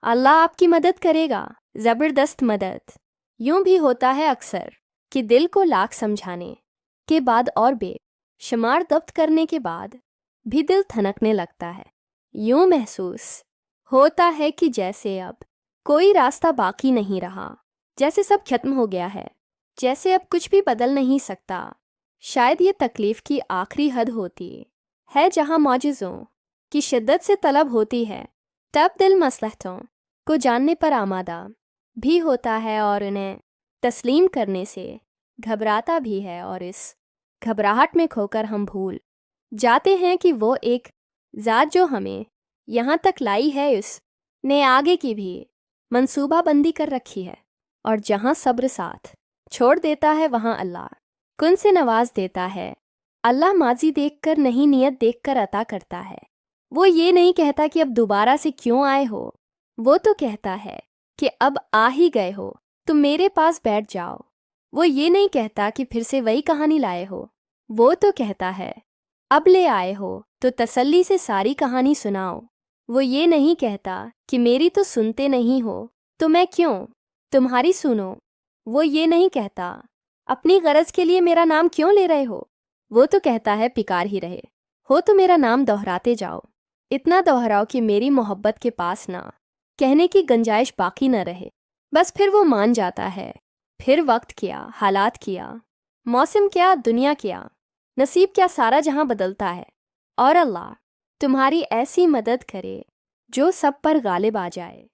अल्लाह आपकी मदद करेगा, ज़बरदस्त मदद। यूं भी होता है अक्सर कि दिल को लाख समझाने के बाद और बेशुमार दब्त करने के बाद भी दिल थनकने लगता है। यूं महसूस होता है कि जैसे अब कोई रास्ता बाकी नहीं रहा, जैसे सब खत्म हो गया है, जैसे अब कुछ भी बदल नहीं सकता। शायद ये तकलीफ़ की आखिरी हद होती है जहाँ मौजिज़ों की शिद्दत से तलब होती है। तब दिल मसलहतों को जानने पर आमादा भी होता है और उन्हें तस्लीम करने से घबराता भी है, और इस घबराहट में खोकर हम भूल जाते हैं कि वो एक ज़ात जो हमें यहाँ तक लाई है उसने आगे की भी मंसूबाबंदी कर रखी है। और जहाँ सब्र साथ छोड़ देता है वहाँ अल्लाह कुन से नवाज देता है। अल्लाह माजी देखकर नहीं, नियत देखकर अता करता है। वो ये नहीं कहता कि अब दोबारा से क्यों आए हो, वो तो कहता है कि अब आ ही गए हो तुम मेरे पास बैठ जाओ। वो ये नहीं कहता कि फिर से वही कहानी लाए हो, वो तो कहता है अब ले आए हो तो तसल्ली से सारी कहानी सुनाओ। वो ये नहीं कहता कि मेरी तो सुनते नहीं हो तो मैं क्यों तुम्हारी सुनो। वो ये नहीं कहता अपनी गरज के लिए मेरा नाम क्यों ले रहे हो, वो तो कहता है पिकार ही रहे हो तो मेरा नाम दोहराते जाओ, इतना दोहराओ कि मेरी मोहब्बत के पास ना कहने की गुंजाइश बाकी न रहे। बस फिर वो मान जाता है। फिर वक्त क्या, हालात क्या, मौसम क्या, दुनिया क्या, नसीब क्या, सारा जहां बदलता है। और अल्लाह तुम्हारी ऐसी मदद करे जो सब पर गालिब आ जाए।